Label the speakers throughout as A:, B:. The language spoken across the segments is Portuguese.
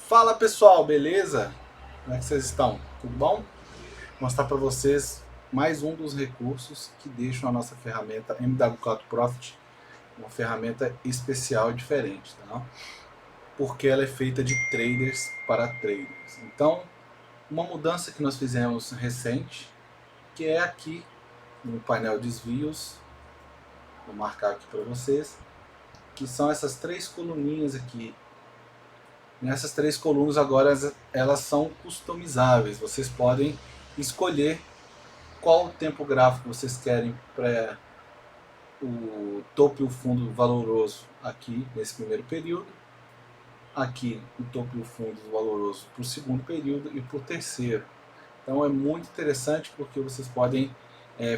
A: Fala pessoal, beleza? Como é que vocês estão? Tudo bom? Vou mostrar para vocês mais um dos recursos que deixam a nossa ferramenta MW4 Profit uma ferramenta especial e diferente, tá? Porque ela é feita de traders para traders. Então, uma mudança que nós fizemos recente, que é aqui no painel desvios, vou marcar aqui para vocês, que são essas três coluninhas aqui. Nessas três colunas agora elas são customizáveis. Vocês podem escolher qual tempo gráfico vocês querem para o topo e o fundo valoroso aqui nesse primeiro período, aqui o topo e o fundo valoroso para o segundo período e para o terceiro. Então é muito interessante porque vocês podem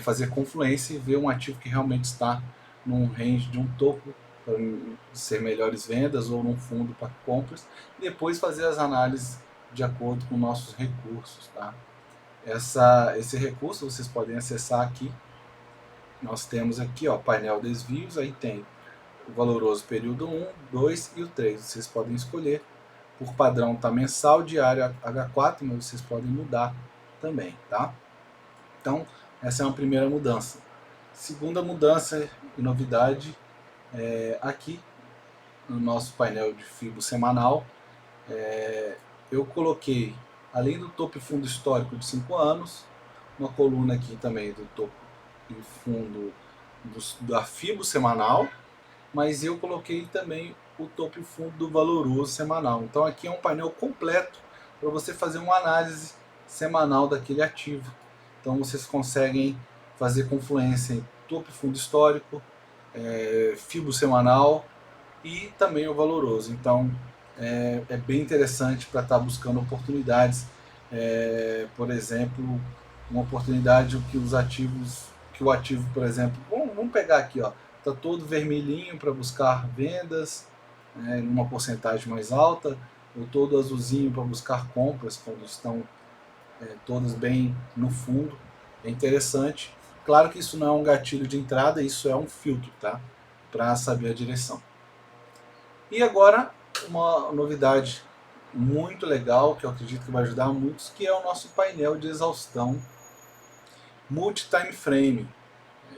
A: fazer confluência e ver um ativo que realmente está num range de um topo para ser melhores vendas ou num fundo para compras, e depois fazer as análises de acordo com nossos recursos, tá? Esse recurso vocês podem acessar aqui. Nós temos aqui, ó, painel desvios, aí tem o valoroso período 1, 2 e o 3. Vocês podem escolher. Por padrão está mensal, diário H4, mas vocês podem mudar também, tá? Então, essa é uma primeira mudança. Segunda mudança e novidade aqui no nosso painel de FIBO semanal, eu coloquei, além do topo e fundo histórico de 5 anos, uma coluna aqui também do topo e fundo da FIBO semanal, mas eu coloquei também o topo e fundo do valoroso semanal. Então aqui é um painel completo para você fazer uma análise semanal daquele ativo. Então vocês conseguem fazer confluência em topo e fundo histórico, FIBO semanal e também o valoroso. Então é bem interessante para estar buscando oportunidades. Por exemplo, uma oportunidade que os ativos, que o ativo, por exemplo, vamos pegar aqui, ó, está todo vermelhinho para buscar vendas, numa porcentagem mais alta, ou todo azulzinho para buscar compras quando estão todas bem no fundo. É interessante. Claro que isso não é um gatilho de entrada, isso é um filtro, tá? Para saber a direção. E agora uma novidade muito legal, que eu acredito que vai ajudar muitos, que é o nosso painel de exaustão multi-time frame.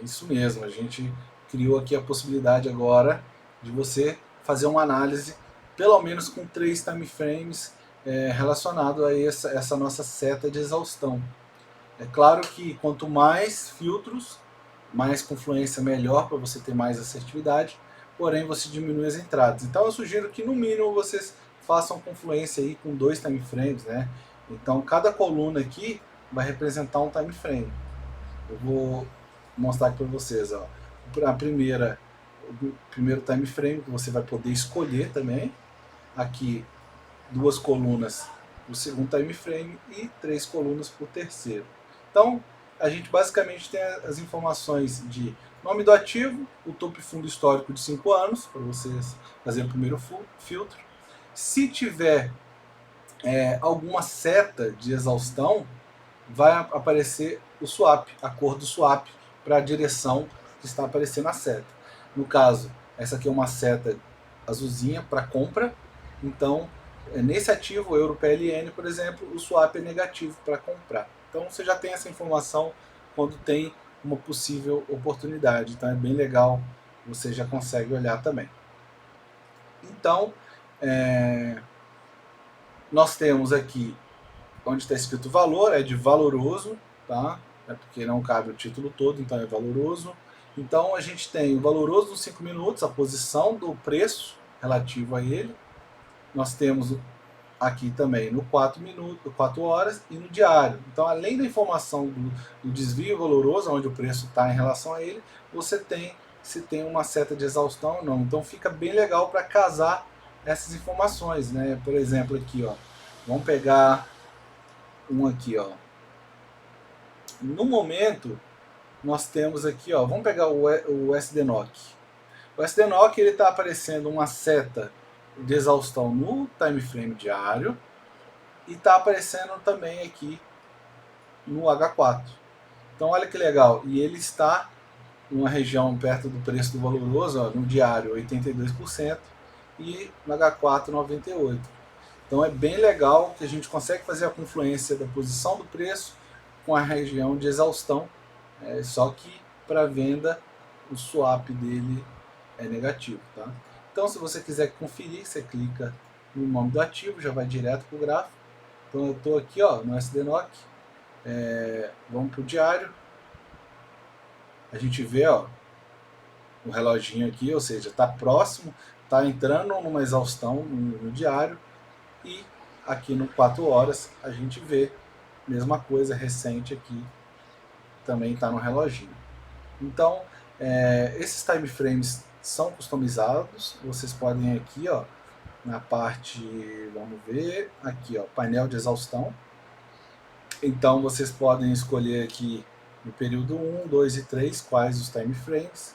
A: É isso mesmo, a gente criou aqui a possibilidade agora de você fazer uma análise pelo menos com 3 time frames relacionado a essa nossa seta de exaustão. É claro que quanto mais filtros, mais confluência melhor, para você ter mais assertividade, porém você diminui as entradas. Então eu sugiro que no mínimo vocês façam confluência aí com 2 time frames, né? Então cada coluna aqui vai representar um time frame. Eu vou mostrar aqui para vocês, ó. A primeira, o primeiro time frame que você vai poder escolher também. Aqui 2 colunas para o segundo time frame e 3 colunas para o terceiro. Então a gente basicamente tem as informações de nome do ativo, o topo e fundo histórico de 5 anos, para vocês fazerem o primeiro filtro. Se tiver alguma seta de exaustão, vai aparecer o swap, a cor do swap, para a direção que está aparecendo na seta. No caso, essa aqui é uma seta azulzinha para compra, então nesse ativo, o EuroPLN, por exemplo, o swap é negativo para comprar. Então você já tem essa informação quando tem uma possível oportunidade. Então é bem legal, você já consegue olhar também. Então, nós temos aqui, onde está escrito valor, é de valoroso, tá? É porque não cabe o título todo, então é valoroso. Então a gente tem o valoroso nos 5 minutos, a posição do preço relativo a ele. Nós temos aqui também no 4 minutos, 4 horas e no diário. Então, além da informação do desvio valoroso, onde o preço está em relação a ele, você tem se tem uma seta de exaustão ou não. Então, fica bem legal para casar essas informações, né? Por exemplo, aqui, ó, vamos pegar um aqui, ó. No momento, nós temos aqui, ó, vamos pegar o SDNOC. O SDNOC ele está aparecendo uma seta de exaustão no time frame diário e está aparecendo também aqui no H4. Então olha que legal, e ele está numa região perto do preço do valoroso, ó, no diário 82% e no H4 98%. Então é bem legal que a gente consegue fazer a confluência da posição do preço com a região de exaustão, só que para venda o swap dele é negativo. Tá? Então se você quiser conferir, você clica no nome do ativo, já vai direto para o gráfico. Então eu estou aqui no SDNOC, vamos para o diário, a gente vê o reloginho aqui, ou seja, está próximo, está entrando numa exaustão no diário, e aqui no 4 horas a gente vê mesma coisa recente aqui, também está no reloginho. Então esses time frames são customizados, vocês podem aqui na parte, vamos ver, aqui painel de exaustão. Então vocês podem escolher aqui no período 1, 2 e 3 quais os time frames.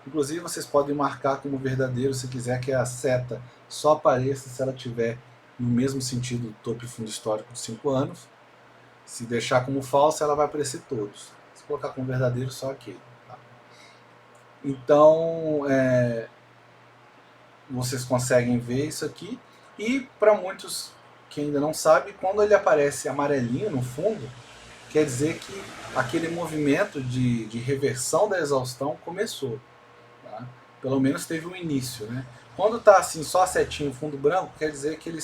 A: Inclusive vocês podem marcar como verdadeiro se quiser que a seta só apareça se ela tiver no mesmo sentido do topo e fundo histórico de 5 anos. Se deixar como falso, ela vai aparecer todos. Se colocar como verdadeiro, só aquele. Tá? Então vocês conseguem ver isso aqui. E para muitos que ainda não sabem, quando ele aparece amarelinho no fundo, quer dizer que aquele movimento de reversão da exaustão começou. Tá? Pelo menos teve um início. Né? Quando está assim, só a setinha, fundo branco, quer dizer que ele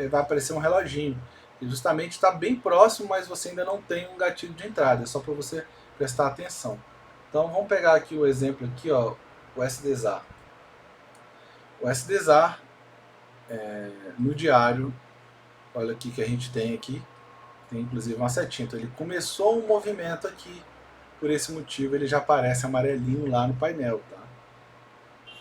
A: vai aparecer um reloginho. E justamente está bem próximo, mas você ainda não tem um gatilho de entrada. É só para você prestar atenção. Então vamos pegar aqui o exemplo aqui, o SDZAR. O SDZAR, no diário, olha aqui que a gente tem aqui, tem inclusive uma setinha. Então ele começou um movimento aqui, por esse motivo ele já aparece amarelinho lá no painel. Tá?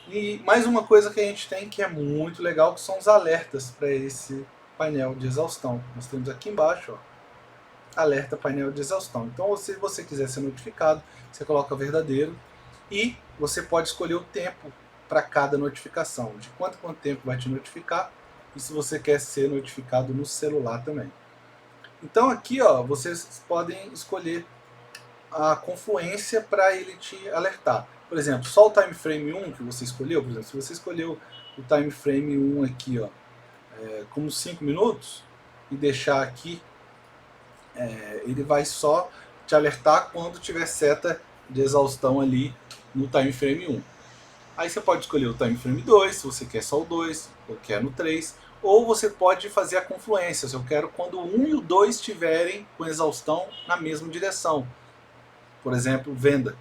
A: E mais uma coisa que a gente tem que é muito legal, que são os alertas para esse painel de exaustão. Nós temos aqui embaixo, alerta painel de exaustão. Então se você quiser ser notificado, você coloca verdadeiro e você pode escolher o tempo para cada notificação, de quanto tempo vai te notificar, e se você quer ser notificado no celular também. Então aqui vocês podem escolher a confluência para ele te alertar. Por exemplo, só o time frame 1 que você escolheu, por exemplo, se você escolheu o time frame 1 aqui como 5 minutos e deixar aqui, ele vai só te alertar quando tiver seta de exaustão ali no time frame 1. Aí você pode escolher o time frame 2, se você quer só o 2, ou quer no 3, ou você pode fazer a confluência, se eu quero quando o 1 e o 2 estiverem com exaustão na mesma direção. Por exemplo, venda.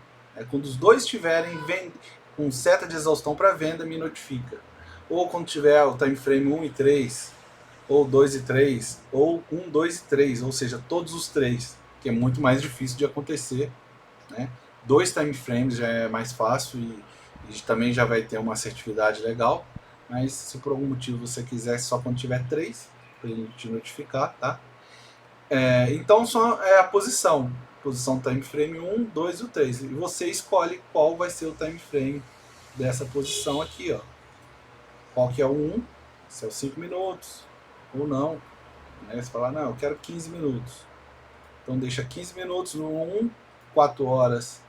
A: Quando os dois estiverem com seta de exaustão para venda, me notifica. Ou quando tiver o time frame 1 e 3, ou 2 e 3, ou 1, 2 e 3, ou seja, todos os 3, que é muito mais difícil de acontecer. Né? 2 time frames já é mais fácil e também já vai ter uma assertividade legal, mas se por algum motivo você quiser só quando tiver 3, para ele te notificar, tá? Então só é a posição time frame 1, 2 e 3, e você escolhe qual vai ser o time frame dessa posição aqui, qual que é o 1, se é os 5 minutos ou não, né? Você fala, não, eu quero 15 minutos, então deixa 15 minutos no 1, 4 horas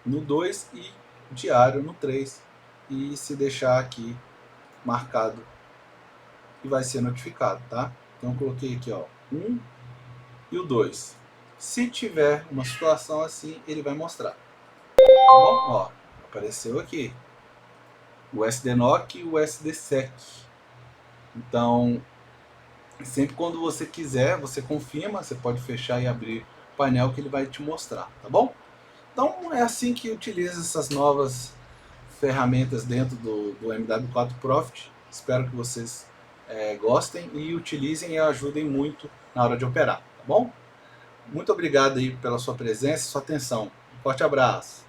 A: no 2 e diário no 3, e se deixar aqui marcado e vai ser notificado, tá? Então eu coloquei aqui 1 e o 2. Se tiver uma situação assim, ele vai mostrar. Tá bom? Apareceu aqui o SDNOC e o SDSEC. Então, sempre quando você quiser, você confirma, você pode fechar e abrir o painel que ele vai te mostrar, tá bom? Então é assim que utiliza essas novas ferramentas dentro do MW4 Profit. Espero que vocês gostem e utilizem e ajudem muito na hora de operar, tá bom? Muito obrigado aí pela sua presença e sua atenção. Um forte abraço.